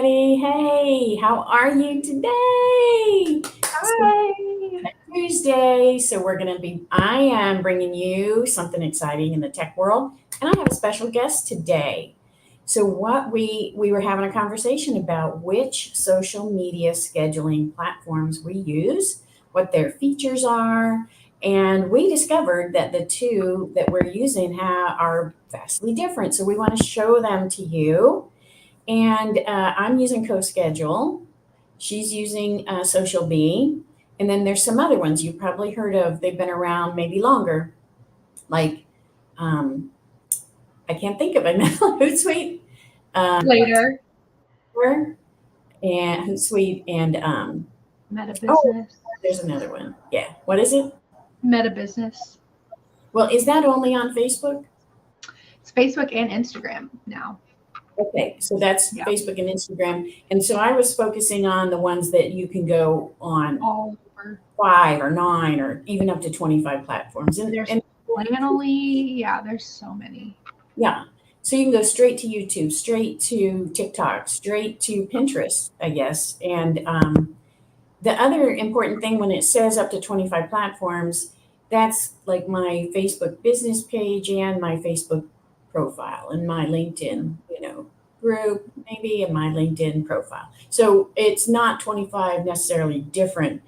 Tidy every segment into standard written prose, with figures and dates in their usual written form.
everybody. Hey, how are you today? Hi. Tuesday, so I am bringing you something exciting in the tech world, and I have a special guest today. So what we were having a conversation about which social media scheduling platforms we use, what their features are, and we discovered that the two that we're using are vastly different. So we want to show them to you. And I'm using CoSchedule. She's using SocialBee. And then there's some other ones you've probably heard of. They've been around maybe longer, like um, I can't think of it now. Hootsuite, Later. and Hootsuite, and Meta oh, business. there's another one. Yeah, what is it? Meta business. Well, is that only on Facebook? It's Facebook and Instagram now. Okay, so that's Yeah. Facebook and Instagram. And so I was focusing on the ones that you can go on All over. 5 or 9 or even up to 25 platforms. There's And Planoly. Yeah, there's so many. yeah, so you can go straight to YouTube, straight to TikTok, straight to Pinterest, I guess. And the other important thing when it says up to 25 platforms, that's like my Facebook business page and my Facebook profile and my LinkedIn, group maybe, and my LinkedIn profile. So it's not 25 necessarily different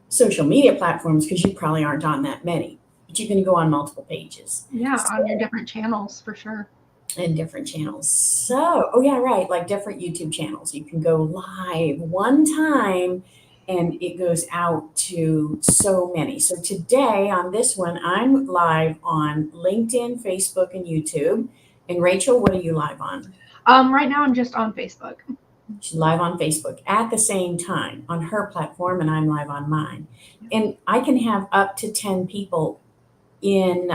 social media platforms because you probably aren't on that many, but you can go on multiple pages. Yeah, So, on your different channels for sure. and different channels. So, oh yeah, right, like different YouTube channels. You can go live one time and it goes out to so many. So today on this one, I'm live on LinkedIn, Facebook, and YouTube. And Rachel, what are you live on? Right now I'm just on Facebook. She's live on Facebook at the same time on her platform, and I'm live on mine. And I can have up to 10 people in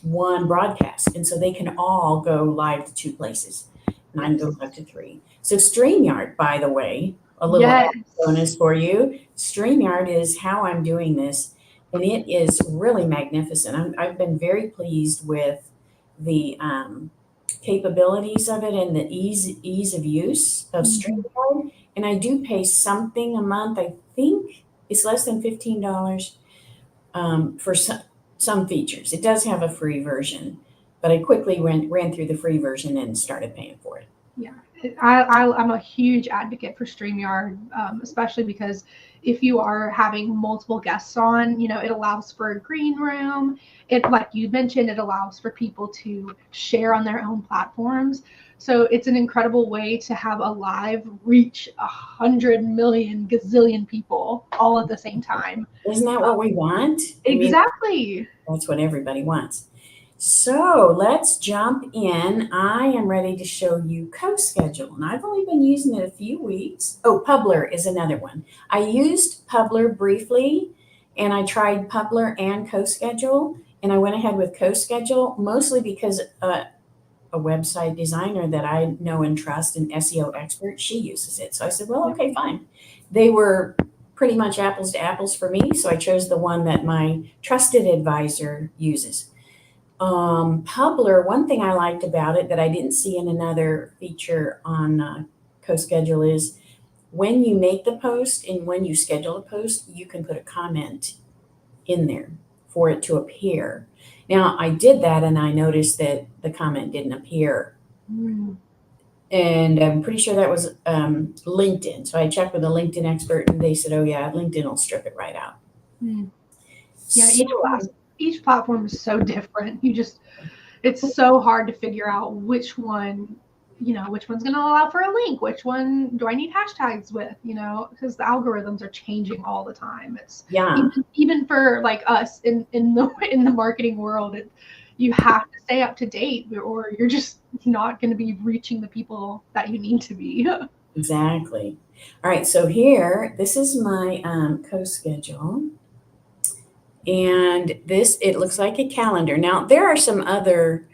one broadcast. And so they can all go live to 2 places. Mine Yes. goes up to 3. So StreamYard, by the way, a little Yes. added bonus for you. StreamYard is how I'm doing this, and it is really magnificent. I've been very pleased with the capabilities of it and the ease of use of Mhm. StreamYard. And I do pay something a month. I think it's less than $15 for some features. It does have a free version, but I quickly ran through the free version and started paying for it. Yeah, I'm a huge advocate for StreamYard, especially because if you are having multiple guests on, it allows for a green room. It, like you mentioned, it allows for people to share on their own platforms. So it's an incredible way to have a live reach 100 million gazillion people all at the same time. Isn't that what we want? I mean, Exactly. that's what everybody wants. So let's jump in. I am ready to show you CoSchedule, and I've only been using it a few weeks. Oh, Publer is another one. I used Publer briefly, and I tried Publer and CoSchedule, and I went ahead with CoSchedule mostly because a website designer that I know and trust, an SEO expert, she uses it. So I said, well, okay, fine. They were pretty much apples to apples for me, so I chose the one that my trusted advisor uses. Publer, one thing I liked about it that I didn't see in another feature on CoSchedule is when you make the post and when you schedule a post, you can put a comment in there for it to appear. Now, I did that and I noticed that the comment didn't appear. Mm. And I'm pretty sure that was LinkedIn. So I checked with a LinkedIn expert and they said, oh, yeah, LinkedIn will strip it right out. Mm. Yeah, So, each platform is so different. It's so hard to figure out which one's going to allow for a link, which one do I need hashtags with, because the algorithms are changing all the time. It's yeah, even for like us in the marketing world, you have to stay up to date or you're just not going to be reaching the people that you need to be. exactly. All right, so here, this is my CoSchedule. And it looks like a calendar. Now, there are some other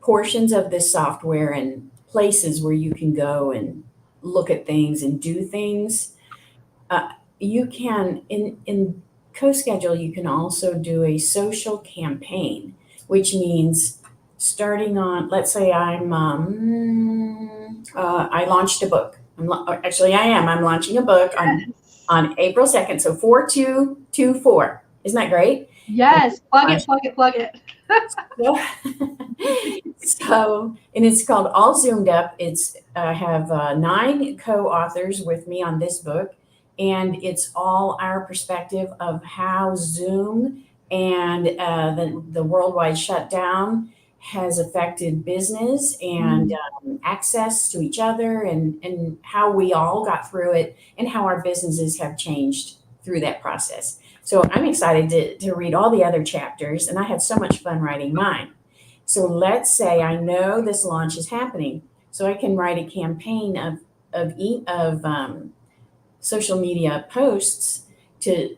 portions of this software and places where you can go and look at things and do things. You can, in CoSchedule, you can also do a social campaign, which means starting on, let's say I launched a book. Actually, I'm launching a book on April 2nd. So 4224. Isn't that great? Yes, plug it, plug it, plug it. So, and it's called All Zoomed Up. I have 9 co-authors with me on this book, and it's all our perspective of how Zoom and the worldwide shutdown has affected business and access to each other, and how we all got through it, and how our businesses have changed through that process. So I'm excited to read all the other chapters, and I had so much fun writing mine. So let's say I know this launch is happening, so I can write a campaign of social media posts to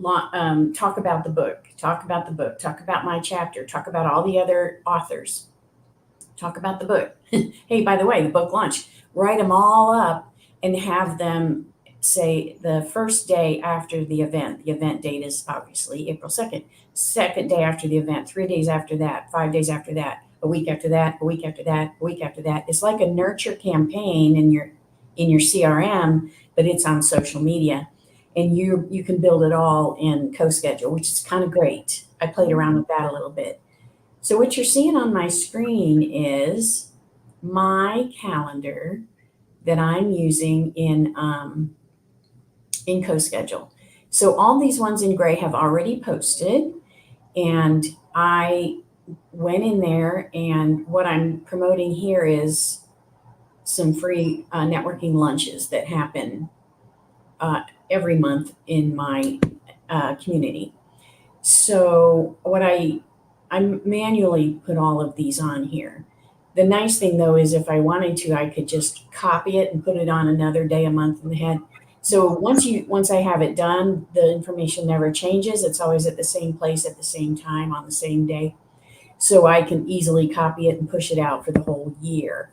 talk about the book, talk about my chapter, talk about all the other authors, talk about the book. Hey, by the way, the book launch, write them all up and have them say the first day after the event. The event date is obviously April 2nd. Second day after the event, 3 days after that, 5 days after that, a week after that, a week after that, a week after that. It's like a nurture campaign in your CRM, but it's on social media. And you can build it all in CoSchedule, which is kind of great. I played around with that a little bit. So what you're seeing on my screen is my calendar that I'm using in CoSchedule. So all these ones in gray have already posted, and I went in there, and what I'm promoting here is some free networking lunches that happen every month in my community. So I manually put all of these on here. The nice thing though is if I wanted to, I could just copy it and put it on another day, a month ahead. So once I have it done, the information never changes. It's always at the same place at the same time on the same day. So I can easily copy it and push it out for the whole year.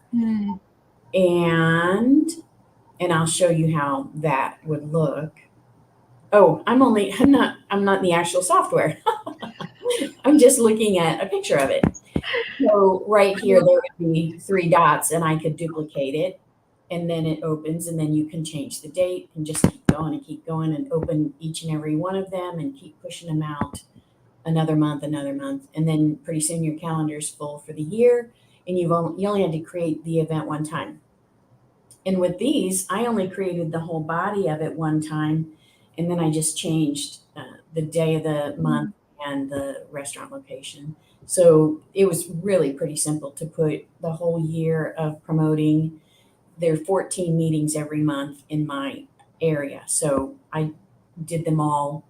And I'll show you how that would look. Oh, I'm not in the actual software. I'm just looking at a picture of it. So right here, there would be 3 dots, and I could duplicate it, and then it opens, and then you can change the date and just keep going and open each and every one of them and keep pushing them out another month. And then pretty soon your calendar is full for the year, and you only had to create the event one time. And with these, I only created the whole body of it one time, and then I just changed the day of the month and the restaurant location. So it was really pretty simple to put the whole year of promoting. There are 14 meetings every month in my area. So I did them all.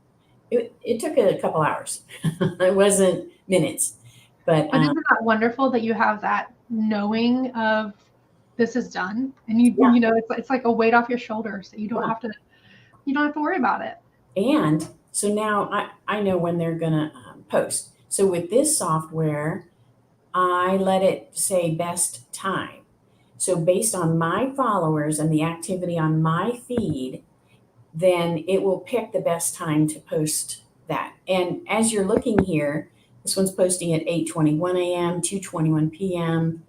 It took a couple hours. It wasn't minutes. But isn't that wonderful that you have that knowing of this is done, and you know it's like a weight off your shoulders that you don't have to worry about it. And so now I know when they're gonna post. So with this software, I let it say best time. So based on my followers and the activity on my feed, then it will pick the best time to post that. And as you're looking here, this one's posting at 8:21 a.m., 2:21 p.m.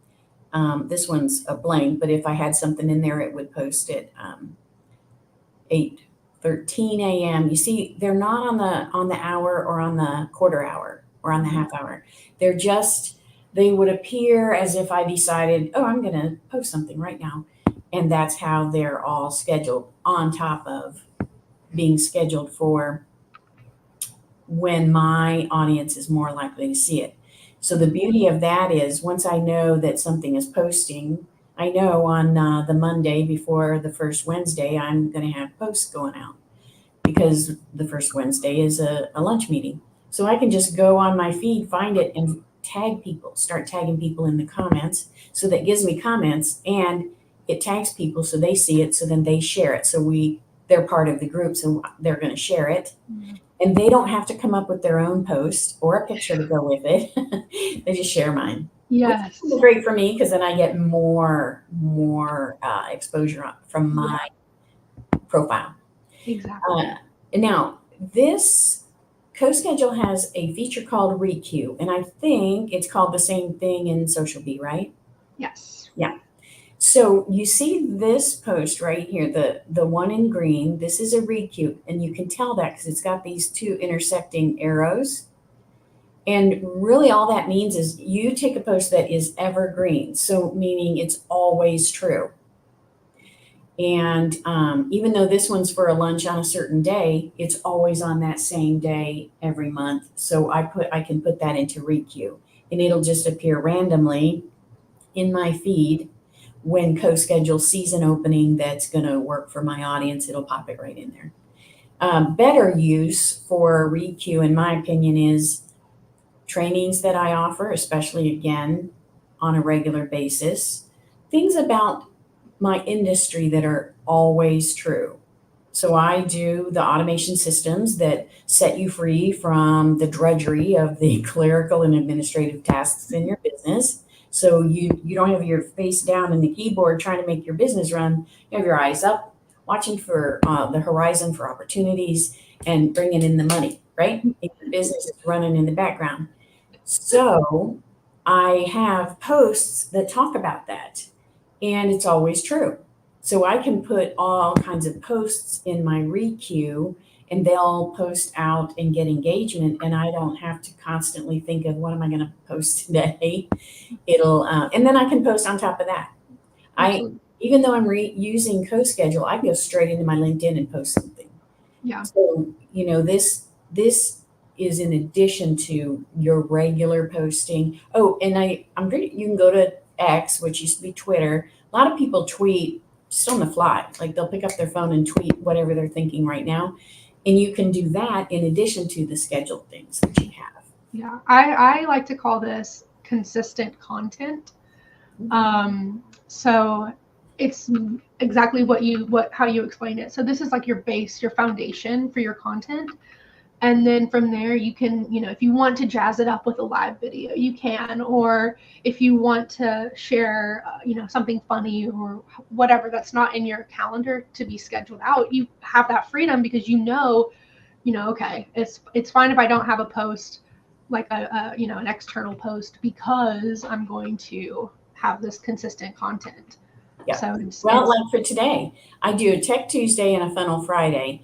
This one's a blank, but if I had something in there, it would post at 8:13 a.m. You see, they're not on the hour or on the quarter hour or on the half hour. They would appear as if I decided, oh, I'm going to post something right now. And that's how they're all scheduled on top of being scheduled for when my audience is more likely to see it. So the beauty of that is once I know that something is posting, I know on the Monday before the first Wednesday, I'm going to have posts going out because the first Wednesday is a lunch meeting. So I can just go on my feed, find it, and start tagging people in the comments. So that gives me comments, and it tags people so they see it, so then they share it. So they're part of the group, so they're going to share it. And they don't have to come up with their own post or a picture to go with it. They just share mine. Yes. Which is great for me because then I get more exposure from my profile. Exactly. Now, this CoSchedule has a feature called ReQ, and I think it's called the same thing in SocialBee, right? Yes. Yeah. So you see this post right here, the one in green, this is a ReQ, and you can tell that because it's got these two intersecting arrows. And really all that means is you take a post that is evergreen, so meaning it's always true. And even though this one's for a lunch on a certain day, it's always on that same day every month. So I can put that into ReQ, and it'll just appear randomly in my feed. When CoSchedule sees an opening that's going to work for my audience, it'll pop it right in there. Better use for ReQ, in my opinion, is trainings that I offer, especially again on a regular basis, things about my industry that are always true. So I do the automation systems that set you free from the drudgery of the clerical and administrative tasks in your business. So you don't have your face down in the keyboard trying to make your business run. You have your eyes up, watching for the horizon for opportunities and bringing in the money, right? Your business is running in the background. So I have posts that talk about that, and it's always true. So I can put all kinds of posts in my ReQ, and they'll post out and get engagement, and I don't have to constantly think of what am I going to post today. It'll and then I can post on top of that. Absolutely. Even though I'm using CoSchedule, I can go straight into my LinkedIn and post something. Yeah. So this is in addition to your regular posting. Oh, and you can go to X, which used to be Twitter. A lot of people tweet just on the fly. Like they'll pick up their phone and tweet whatever they're thinking right now. And you can do that in addition to the scheduled things that you have. Yeah. I like to call this consistent content. So it's exactly how you explain it. So this is like your base, your foundation for your content. And then from there, you can, if you want to jazz it up with a live video, you can, or if you want to share, something funny or whatever that's not in your calendar to be scheduled out, you have that freedom because okay, it's fine if I don't have a post like an external post because I'm going to have this consistent content. Yeah. So like for today, I do a Tech Tuesday and a Funnel Friday.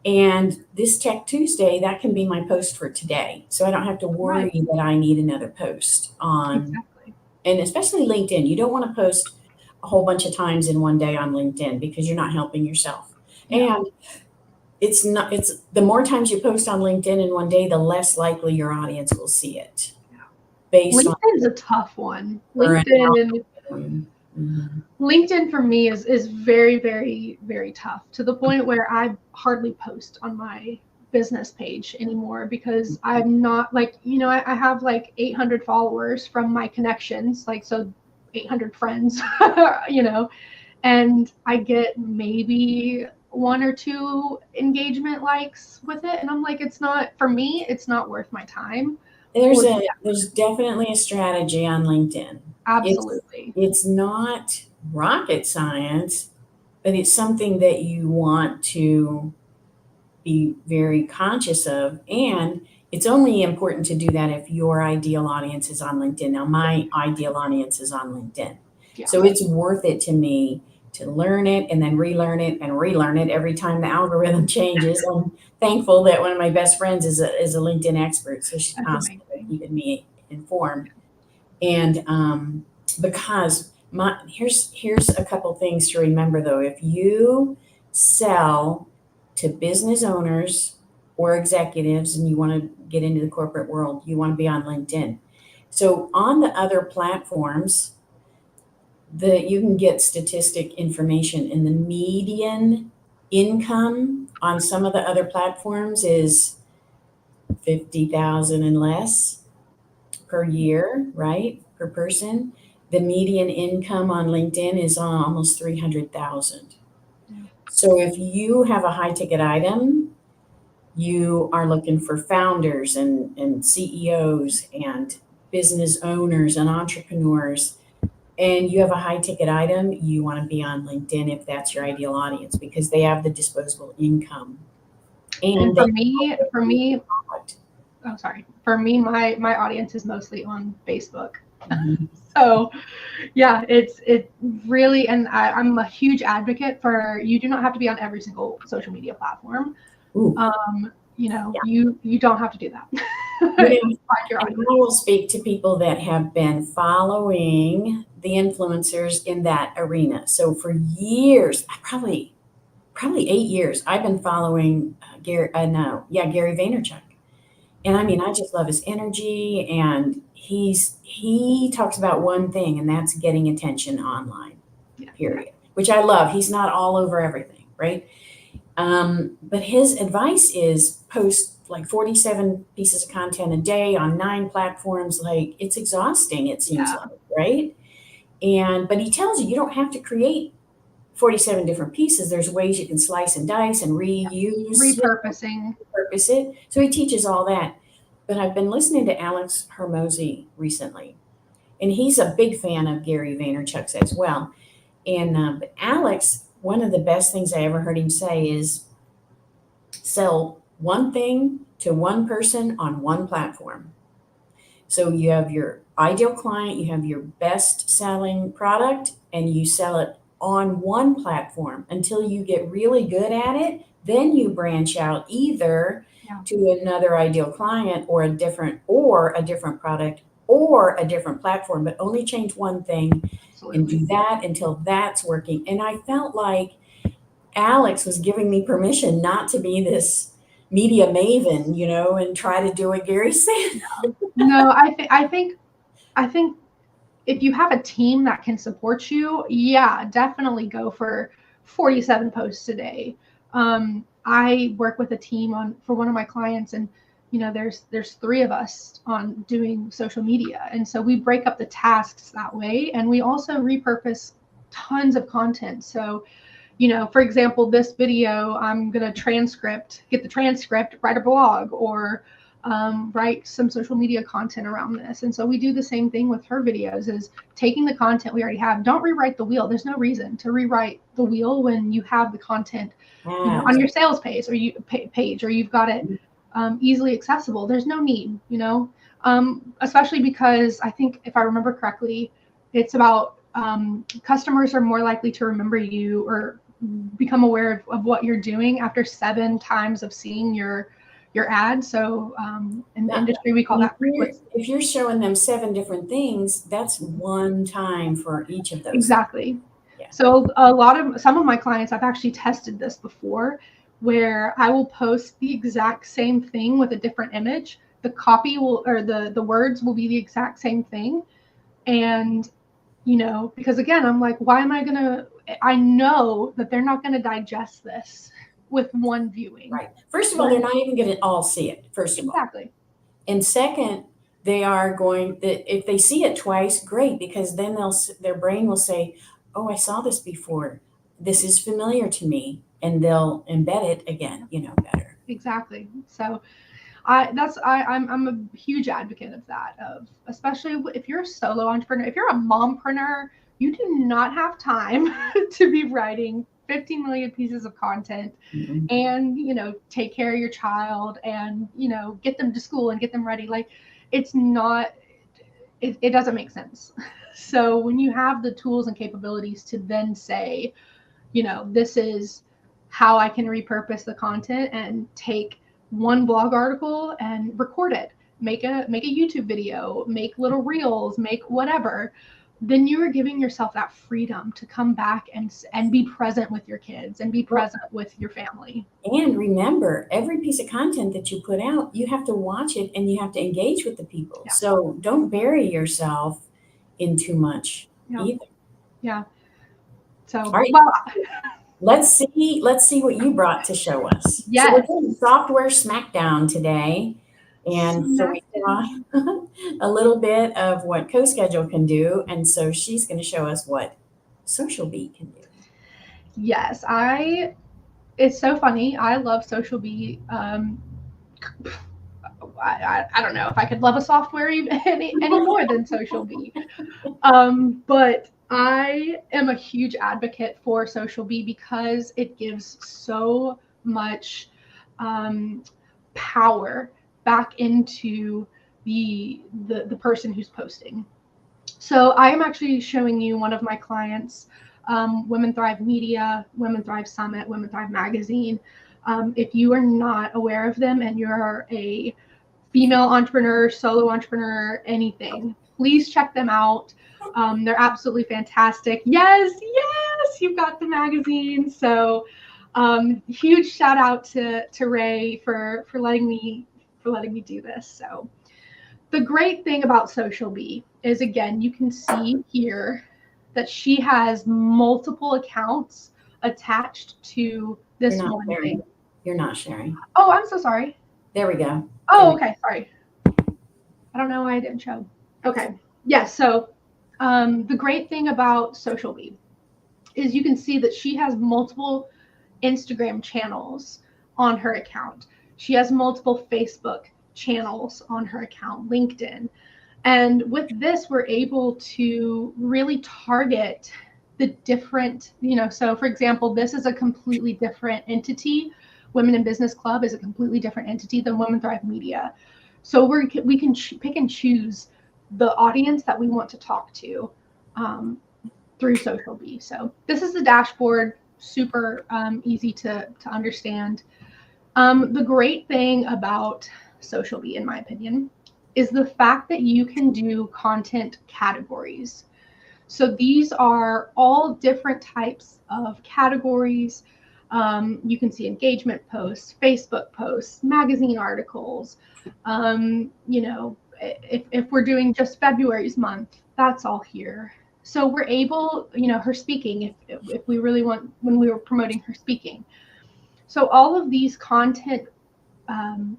And this Tech Tuesday, that can be my post for today. So I don't have to worry that I need another post on, exactly. And especially LinkedIn. You don't want to post a whole bunch of times in one day on LinkedIn because you're not helping yourself. Yeah. And it's the more times you post on LinkedIn in one day, the less likely your audience will see it. Yeah. LinkedIn's a tough one. LinkedIn for me is very, very, very tough to the point where I hardly post on my business page anymore because I'm not I have like 800 followers from my connections, 800 friends, and I get maybe 1 or 2 engagement likes with it. And I'm like, it's not worth my time. There's definitely a strategy on LinkedIn. Absolutely. It's not rocket science, but it's something that you want to be very conscious of. And it's only important to do that if your ideal audience is on LinkedIn. Now, my ideal audience is on LinkedIn. Yeah. So it's worth it to me to learn it and then relearn it and relearn it every time the algorithm changes. I'm thankful that one of my best friends is a LinkedIn expert. So she's constantly keeping me informed. And because here's a couple things to remember though. If you sell to business owners or executives and you want to get into the corporate world, you want to be on LinkedIn. So on the other platforms, you can get statistic information, and the median income on some of the other platforms is 50,000 and less per year, right? Per person. The median income on LinkedIn is almost 300,000. So if you have a high ticket item, you are looking for founders and CEOs and business owners and entrepreneurs, and you have a high ticket item, you want to be on LinkedIn if that's your ideal audience because they have the disposable income. And And for they me, oh, sorry. For me, my audience is mostly on Facebook. Mhm. So yeah, it really, and I'm a huge advocate for, you do not have to be on every single social media platform. Ooh, You yeah. you don't have to do that. You You know, find your and audience. I will speak to people that have been following the influencers in that arena. So for years, probably 8 years, I've been following Gary Vaynerchuk. And I mean, I just love his energy, and he talks about one thing, and that's getting attention online, Yeah. period. Which I love. He's not all over everything, right? But his advice is post like 47 pieces of content a day on 9 platforms. Like, it's exhausting, it seems Yeah. like, right? But he tells you don't have to create 47 different pieces. There's ways you can slice and dice and reuse, Repurposing. repurpose it. So he teaches all that. But I've been listening to Alex Hermosi recently, and he's a big fan of Gary Vaynerchuk's as well. But Alex, one of the best things I ever heard him say is sell one thing to one person on one platform. So you have your ideal client, you have your best selling product, and you sell it on one platform until you get really good at it. Then you branch out either Yeah. to another ideal client or a different product or a different platform, but only change one thing and Absolutely. do that until that's working. And I felt like Alex was giving me permission not to be this media maven, and try to do what Gary said. No, I think if you have a team that can support you, yeah, definitely go for 47 posts a day. I work with a team on for one of my clients, and there's 3 of us on doing social media, and so we break up the tasks that way, and we also repurpose tons of content. So for example, this video, I'm going to get the transcript, write a blog, or write some social media content around this. And so we do the same thing with her videos, is taking the content we already have. Don't rewrite the wheel. There's no reason to rewrite the wheel when you have the content, on your sales page, or or you've got it easily accessible. There's no need, especially because I think, if I remember correctly, it's about customers are more likely to remember you or become aware of what you're doing after 7 times of seeing your ad. So in the industry, we call that frequency. If you're showing them 7 different things, that's one time for each of those. Exactly. Yeah. So some of my clients, I've actually tested this before, where I will post the exact same thing with a different image. The copy or the words will be the exact same thing. And because again, I'm like, I know that they're not going to digest this with one viewing. Right. First of all, they're not even going to all see it, first of all. Exactly. And second, they are if they see it twice, great, because then their brain will say, oh, I saw this before. This is familiar to me. And they'll embed it again, better. Exactly. So I'm a huge advocate of that, especially if you're a solo entrepreneur. If you're a mompreneur, you do not have time to be writing 15 million pieces of content and take care of your child and get them to school and get them ready. Like, it's not, it doesn't make sense. So when you have the tools and capabilities to then say, this is how I can repurpose the content and take one blog article and record it, make a YouTube video, make little reels, make whatever, then you are giving yourself that freedom to come back and be present with your kids and be present with your family. And remember, every piece of content that you put out, you have to watch it and you have to engage with the people. Yeah. So don't bury yourself in too much either. Yeah. So, all right. Well, let's see what you brought to show us. Yes. So we're doing software smackdown today. And so we saw a little bit of what CoSchedule can do. And so she's going to show us what SocialBee can do. Yes, it's so funny. I love SocialBee. I don't know if I could love a software any more than SocialBee. But I am a huge advocate for SocialBee because it gives so much power back into the person who's posting. So I am actually showing you one of my clients, Women Thrive Media, Women Thrive Summit, Women Thrive Magazine. If you are not aware of them and you're a female entrepreneur, solo entrepreneur, anything, please check them out. They're absolutely fantastic. Yes, you've got the magazine. So huge shout out to Ray for letting me do this. So the great thing about SocialBee is, again, you can see here that she has multiple accounts attached to this one thing. You're not sharing. Oh, I'm so sorry. There we go. Oh, okay. Sorry. I don't know why I didn't show. Okay. Yes. So the great thing about SocialBee is you can see that she has multiple Instagram channels on her account. She has multiple Facebook channels on her account, LinkedIn. And with this, we're able to really target the different, so for example, this is a completely different entity. Women in Business Club is a completely different entity than Women Thrive Media. So we can pick and choose the audience that we want to talk to through SocialBee. So this is the dashboard, super easy to understand. The great thing about SocialBee, in my opinion, is the fact that you can do content categories. So these are all different types of categories. You can see engagement posts, Facebook posts, magazine articles. If we're doing just February's month, that's all here. So we're able, her speaking, if we really want, when we were promoting her speaking. So all of these content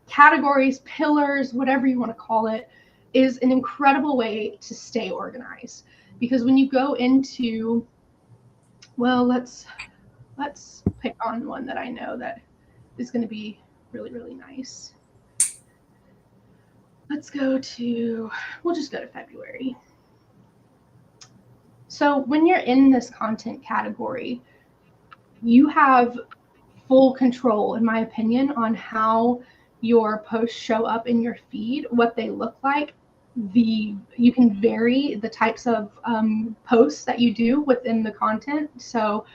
categories, pillars, whatever you want to call it, is an incredible way to stay organized. Because when you go into, well, let's pick on one that I know that is going to be really, really nice. We'll just go to February. So when you're in this content category, you have full control, in my opinion, on how your posts show up in your feed, what they look like. You can vary the types of posts that you do within the content. So,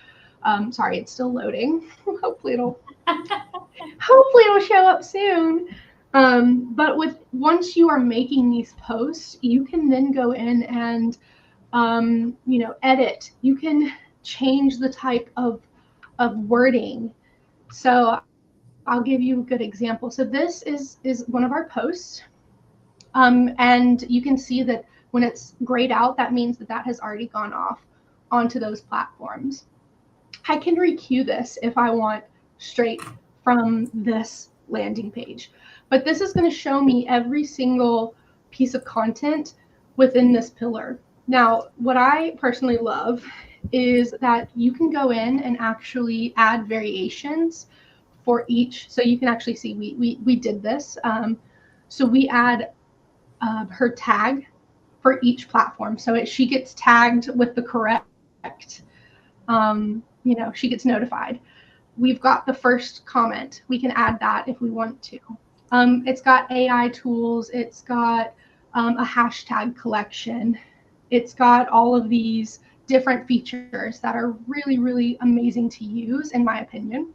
sorry, it's still loading. hopefully it'll show up soon. But once you are making these posts, you can then go in and edit. You can change the type of wording. So I'll give you a good example. So this is one of our posts. And you can see that when it's grayed out, that means that has already gone off onto those platforms. I can requeue this if I want straight from this landing page. But this is going to show me every single piece of content within this pillar. Now, what I personally love is that you can go in and actually add variations for each. So you can actually see we did this. So we add her tag for each platform. So she gets tagged with the correct, she gets notified. We've got the first comment. We can add that if we want to. It's got AI tools. It's got a hashtag collection. It's got all of these different features that are really, really amazing to use, in my opinion.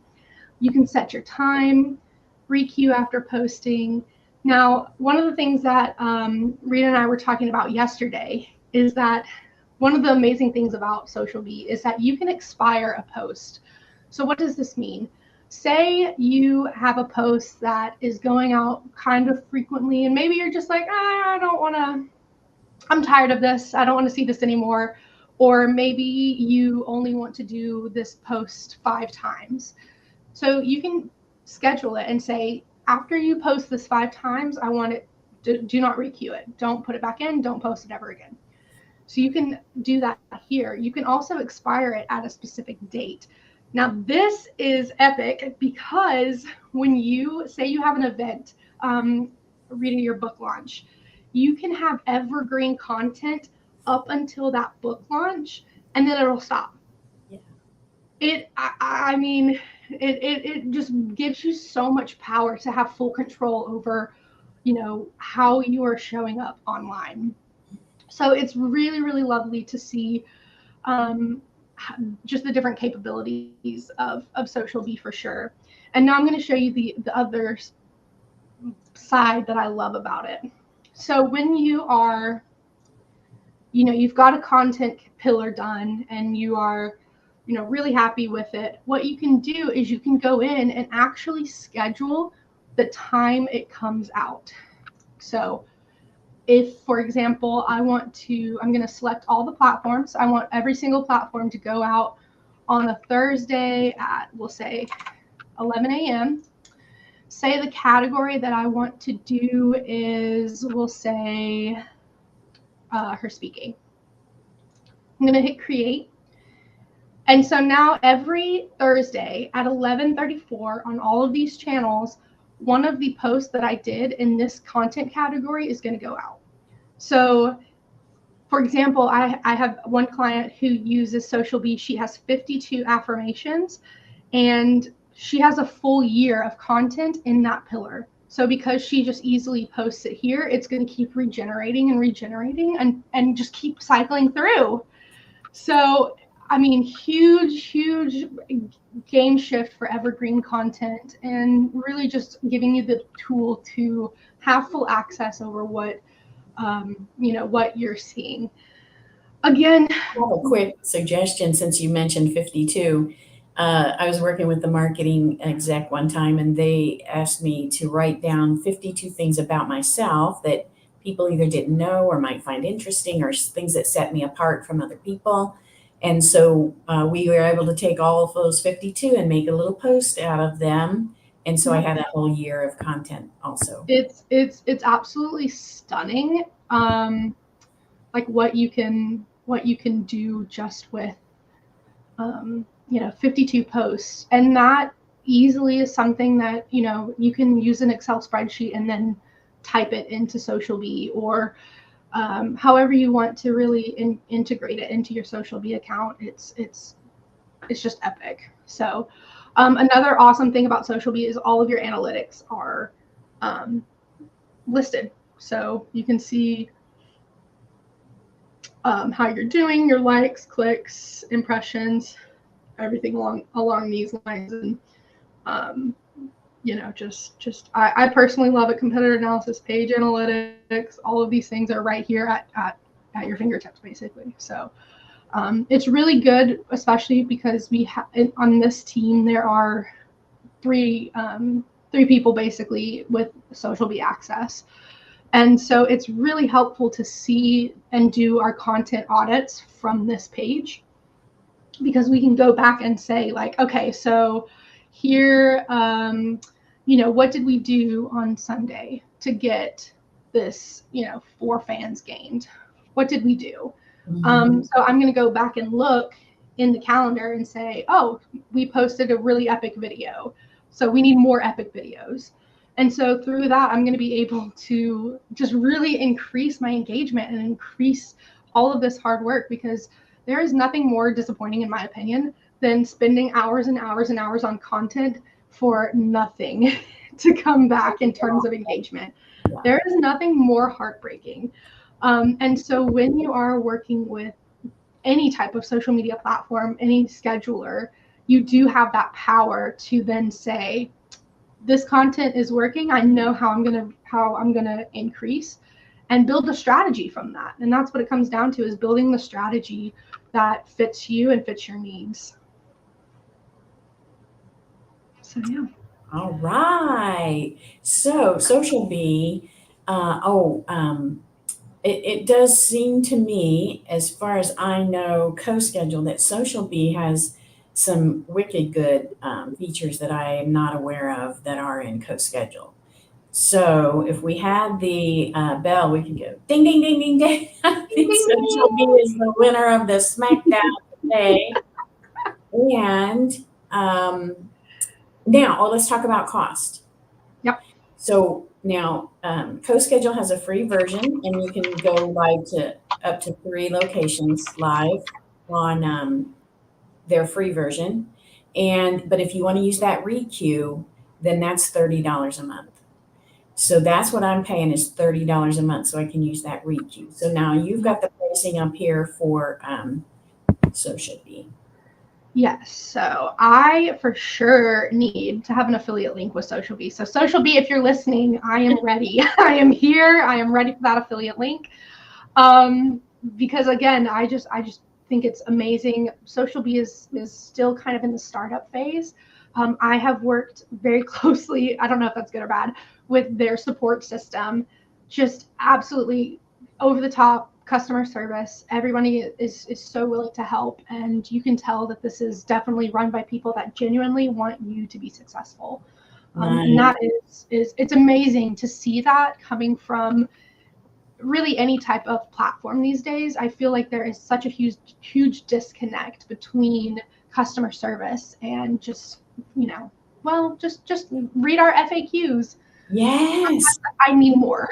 You can set your time, requeue after posting. Now, one of the things that Rita and I were talking about yesterday is that one of the amazing things about SocialBee is that you can expire a post. So what does this mean? Say you have a post that is going out kind of frequently, and maybe you're just like, I'm tired of this. I don't want to see this anymore. Or maybe you only want to do this post 5 times. So you can schedule it and say, after you post this 5 times, I want it to do not requeue it. Don't put it back in. Don't post it ever again. So you can do that here. You can also expire it at a specific date. Now, this is epic because when you say you have an event, reading your book launch, you can have evergreen content up until that book launch, and then it'll stop. Yeah. I mean, it just gives you so much power to have full control over, how you are showing up online. So it's really, really lovely to see um, just the different capabilities of SocialBee for sure. And now I'm going to show you the other side that I love about it. So when you are, you've got a content pillar done and you are, really happy with it, what you can do is you can go in and actually schedule the time it comes out. So if, for example, I'm going to select all the platforms. I want every single platform to go out on a Thursday at, we'll say, 11 a.m. Say the category that I want to do is, we'll say, her speaking. I'm going to hit create. And so now every Thursday at 11:34 on all of these channels, one of the posts that I did in this content category is going to go out. So, for example, I have one client who uses SocialBee. She has 52 affirmations, and she has a full year of content in that pillar. So because she just easily posts it here, it's going to keep regenerating and just keep cycling through. So, I mean, huge game shift for evergreen content, and really just giving you the tool to have full access over what you're seeing. Again, I have a quick suggestion since you mentioned 52. I was working with the marketing exec one time, and they asked me to write down 52 things about myself that people either didn't know or might find interesting, or things that set me apart from other people. And so we were able to take all of those 52 and make a little post out of them. And so I had a whole year of content also. It's absolutely stunning, like what you can do just with 52 posts. And that easily is something that you can use an Excel spreadsheet and then type it into SocialBee, or however you want to really integrate it into your SocialBee account. It's just epic. So another awesome thing about SocialBee is all of your analytics are listed. So you can see how you're doing, your likes, clicks, impressions, everything along these lines. And I personally love it. Competitor analysis, page analytics, all of these things are right here at your fingertips, basically. So it's really good, especially because we have on this team there are three people basically with SocialBee access. And so it's really helpful to see and do our content audits from this page, because we can go back and say, like, okay, so here, what did we do on Sunday to get this, 4 fans gained? What did we do? Mm-hmm. So I'm going to go back and look in the calendar and say, oh, we posted a really epic video, so we need more epic videos. And so through that, I'm going to be able to just really increase my engagement and increase all of this hard work, because there is nothing more disappointing, in my opinion, than spending hours and hours and hours on content for nothing to come back in terms of engagement. Yeah. There is nothing more heartbreaking. And so when you are working with any type of social media platform, any scheduler, you do have that power to then say, this content is working. I know how I'm gonna increase, and build a strategy from that. And that's what it comes down to, is building the strategy that fits you and fits your needs. So yeah. All right. So SocialBee, it does seem to me, as far as I know, CoSchedule, that SocialBee has some wicked good features that I am not aware of that are in CoSchedule. So if we had the bell, we could go ding, ding, ding, ding, ding. I think SocialBee is the winner of the SmackDown today. And now, let's talk about cost. Yep. So now, CoSchedule has a free version, and you can go live to up to 3 locations live on their free version. But if you want to use that requeue, then that's $30 a month. So that's what I'm paying is $30 a month, so I can use that requeue. So now you've got the pricing up here for SocialBee. Yes, so I for sure need to have an affiliate link with SocialBee. So SocialBee, if you're listening, I am ready. I am here. I am ready for that affiliate link. Because again, I just think it's amazing. SocialBee is still kind of in the startup phase. I have worked very closely, I don't know if that's good or bad, with their support system. Just absolutely over the top customer service. Everybody is so willing to help, and you can tell that this is definitely run by people that genuinely want you to be successful. And that is it's amazing to see that coming from really any type of platform these days. I feel like there is such a huge disconnect between customer service and just, just read our FAQs. Yes. I need more.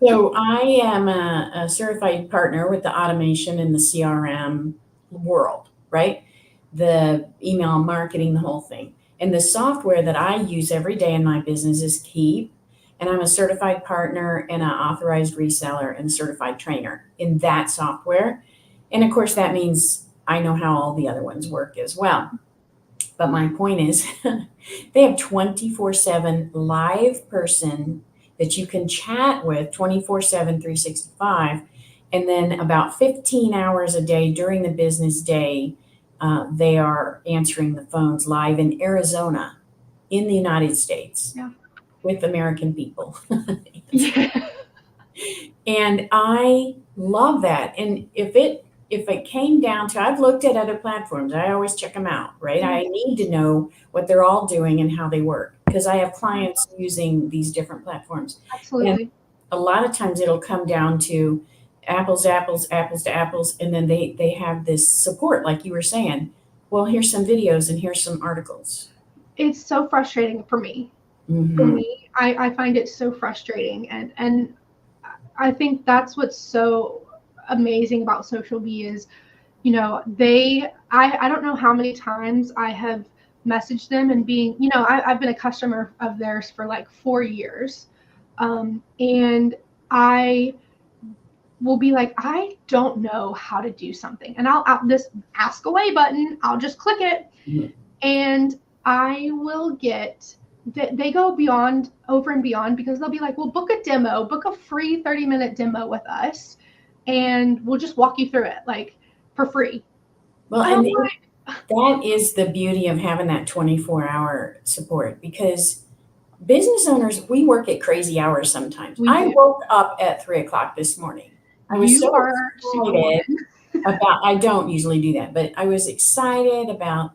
So I am a certified partner with the automation in the CRM world, right? The email marketing, the whole thing. And the software that I use every day in my business is Keep. And I'm a certified partner and an authorized reseller and certified trainer in that software. And of course, that means I know how all the other ones work as well. But my point is, they have 24/7 live person that you can chat with 24/7, 365. And then about 15 hours a day during the business day, they are answering the phones live in Arizona, in the United States, with American people. Yeah. And I love that. And if it came down to, I've looked at other platforms, I always check them out, right? I need to know what they're all doing and how they work, because I have clients using these different platforms. Absolutely. And a lot of times it'll come down to apples to apples, and then they have this support, like you were saying. Well, here's some videos and here's some articles. It's so frustrating for me. Mm-hmm. For me, I find it so frustrating, and I think that's what's so amazing about SocialBee is, I don't know how many times I have messaged them and I've been a customer of theirs for like 4 years. And I will be like, I don't know how to do something. And I'll this ask away button, I'll just click it. Mm-hmm. And I will get, they go over and beyond, because they'll be like, well, book a free 30-minute demo with us, and we'll just walk you through it, like, for free. Well, and that is the beauty of having that 24-hour support, because business owners, we work at crazy hours sometimes. I woke up at 3:00 this morning. I was so excited about, I don't usually do that, but I was excited about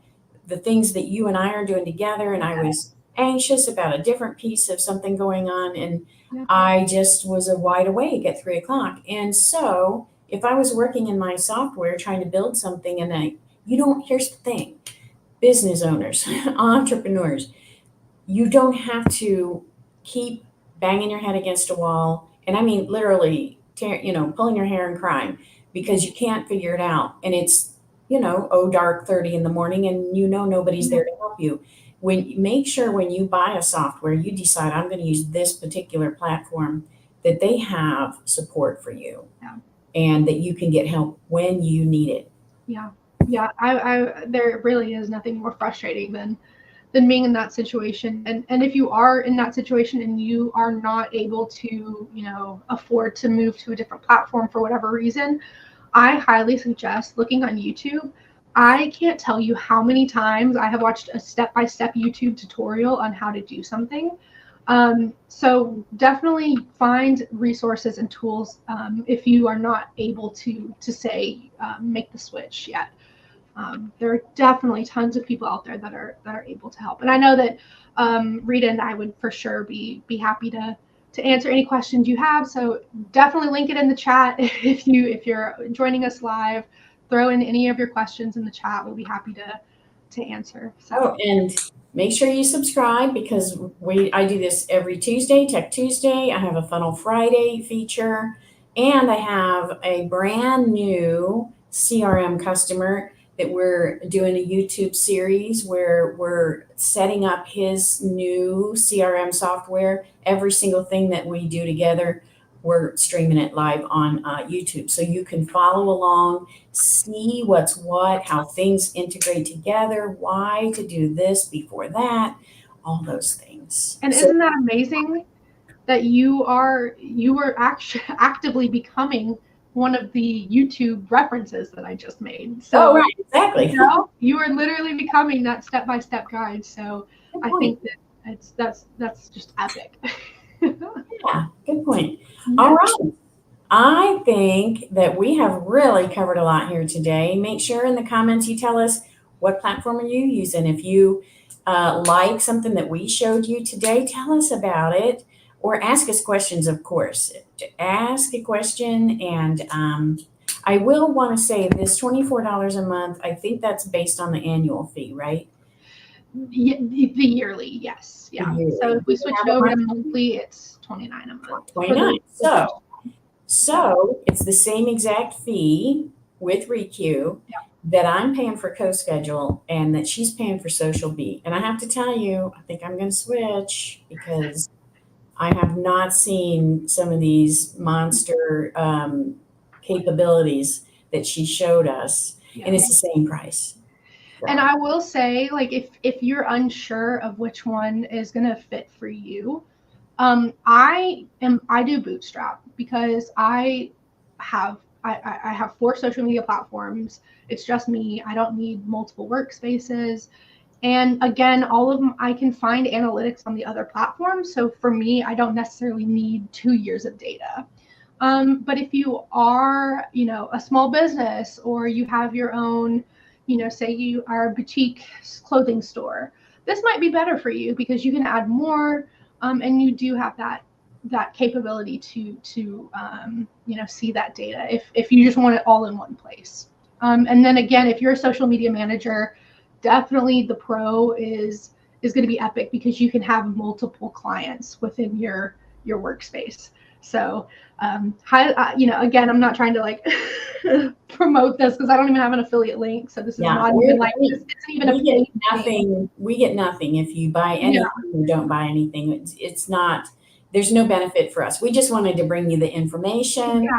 the things that you and I are doing together, and I was anxious about a different piece of something going on, and I just was wide awake at 3:00. And so if I was working in my software trying to build something, and here's the thing, business owners, entrepreneurs, you don't have to keep banging your head against a wall. And I mean, literally, pulling your hair and crying because you can't figure it out. And it's, dark 30 in the morning, and nobody's there to help you. Make sure when you buy a software, you decide, I'm going to use this particular platform, that they have support for you, and that you can get help when you need it. Yeah. There really is nothing more frustrating than being in that situation. And if you are in that situation and you are not able to, afford to move to a different platform for whatever reason, I highly suggest looking on YouTube. I can't tell you how many times I have watched a step-by-step YouTube tutorial on how to do something. So definitely find resources and tools if you are not able to say make the switch yet. There are definitely tons of people out there that are able to help, and I know that Rita and I would for sure be happy to answer any questions you have. So definitely link it in the chat if you're joining us live. Throw in any of your questions in the chat. We'll be happy to answer. So and make sure you subscribe, because I do this every Tuesday, Tech Tuesday. I have a Funnel Friday feature, and I have a brand new CRM customer that we're doing a YouTube series where we're setting up his new CRM software. Every single thing that we do together, we're streaming it live on YouTube. So you can follow along, see what's what, how things integrate together, why to do this before that, all those things. And isn't that amazing that you are actually actively becoming one of the YouTube references that I just made? So, right, exactly. You are literally becoming that step-by-step guide. So I think that that's just epic. Yeah, good point. All right. I think that we have really covered a lot here today. Make sure in the comments you tell us what platform are you using. If you like something that we showed you today, tell us about it, or ask us questions, of course. Ask a question, and I will want to say this $24 a month, I think that's based on the annual fee, right? Yeah, the yearly, yes. Yeah. Yearly. So if we switch it over to monthly, it's $29 a month. 29. So it's the same exact fee with ReQ that I'm paying for CoSchedule and that she's paying for SocialBee. And I have to tell you, I think I'm going to switch because I have not seen some of these monster capabilities that she showed us, and it's the same price. So. And I will say, like, if you're unsure of which one is going to fit for you, I do Bootstrap because I have 4 social media platforms. It's just me. I don't need multiple workspaces. And again, all of them, I can find analytics on the other platforms. So for me, I don't necessarily need 2 years of data. But if you are, a small business, or you have your own, say you are a boutique clothing store, this might be better for you because you can add more, and you do have that capability to see that data if you just want it all in one place. And then again, if you're a social media manager, definitely the Pro is going to be epic because you can have multiple clients within your workspace. So, again, I'm not trying to like promote this because I don't even have an affiliate link. So this is not even like this isn't even a paid thing. We get nothing if you buy anything or don't buy anything. It's not. There's no benefit for us. We just wanted to bring you the information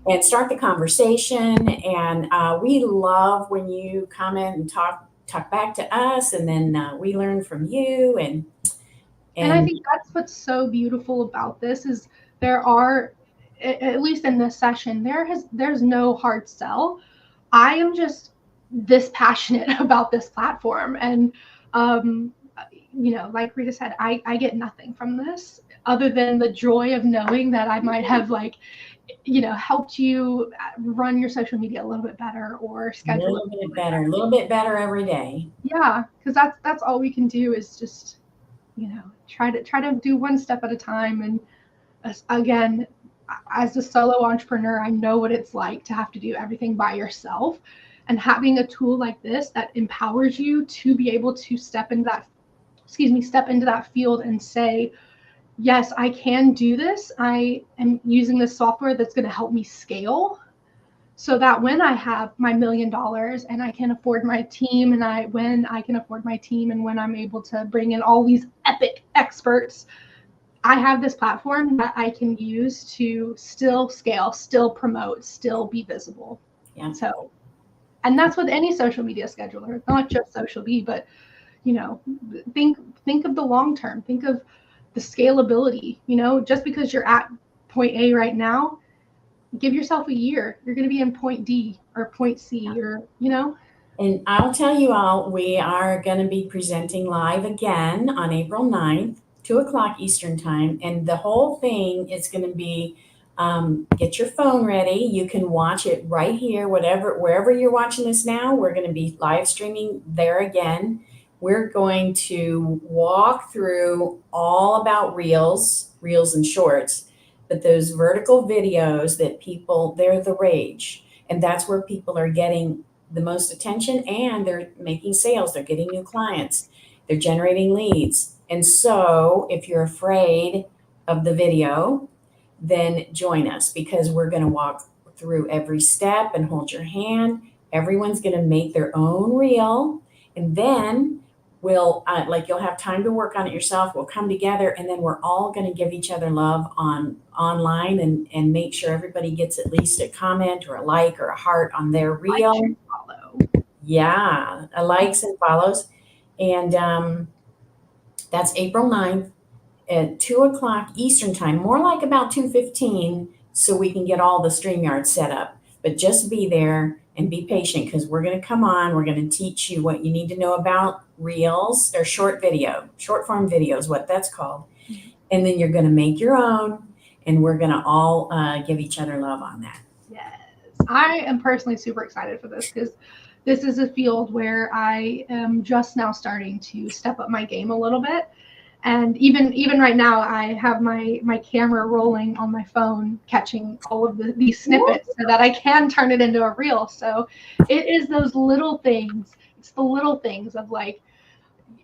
and start the conversation. And we love when you comment and talk back to us, and then we learn from you. And I think that's what's so beautiful about this is there are, at least in this session, there's no hard sell. I am just this passionate about this platform, and like Rita said, I get nothing from this other than the joy of knowing that I might have helped you run your social media a little bit better or schedule a little bit better every day. Yeah, because that's all we can do is just try to do one step at a time. And again, as a solo entrepreneur, I know what it's like to have to do everything by yourself, and having a tool like this that empowers you to be able to step into that field and say, yes, I can do this. I am using this software that's going to help me scale so that when I have my $1 million and I can afford my team, and when I'm able to bring in all these epic experts, I have this platform that I can use to still scale, still promote, still be visible. Yeah. So, and that's with any social media scheduler, not just SocialBee, but think of the long term. Think of the scalability. Just because you're at point A right now, give yourself a year. You're going to be in point D or point C, or And I'll tell you all, we are going to be presenting live again on April 9th, 2:00 Eastern time. And the whole thing is going to be, get your phone ready. You can watch it right here, wherever you're watching this now. We're going to be live streaming there again. We're going to walk through all about reels and shorts, but those vertical videos that they're the rage. And that's where people are getting the most attention, and they're making sales. They're getting new clients. They're generating leads. And so if you're afraid of the video, then join us, because we're going to walk through every step and hold your hand Everyone's going to make their own reel, and then we'll like you'll have time to work on it yourself. We'll come together, and then we're all going to give each other love online and make sure everybody gets at least a comment or a like or a heart on their reel. Like, share, follow. Yeah, a likes and follows. And that's April 9th at 2 o'clock Eastern time, more like about 2:15, so we can get all the StreamYard set up. But just be there and be patient, because we're going to come on. We're going to teach you what you need to know about reels or short form videos, what that's called. And then you're going to make your own, and we're going to all give each other love on that. Yes, I am personally super excited for this because this is a field where I am just now starting to step up my game a little bit. And even right now, I have my camera rolling on my phone, catching all of these snippets so that I can turn it into a reel. So it is those little things. It's the little things of like,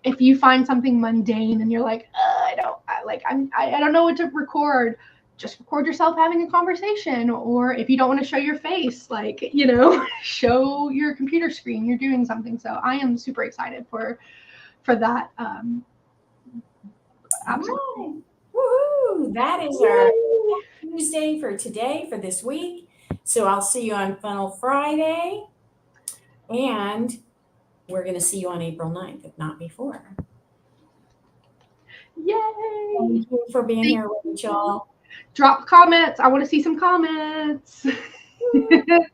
if you find something mundane and you're like, I don't know what to record, just record yourself having a conversation. Or if you don't want to show your face, like, show your computer screen, you're doing something. So I am super excited for that. Absolutely. Woohoo! That is our Tuesday for today, for this week. So I'll see you on Funnel Friday, and we're going to see you on April 9th, if not before. Yay! Thank you for being here, Rachel. Drop comments. I want to see some comments.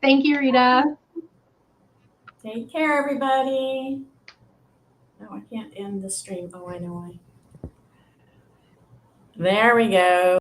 Thank you, Rita. Take care, everybody. No, I can't end the stream. Oh, I know why. There we go.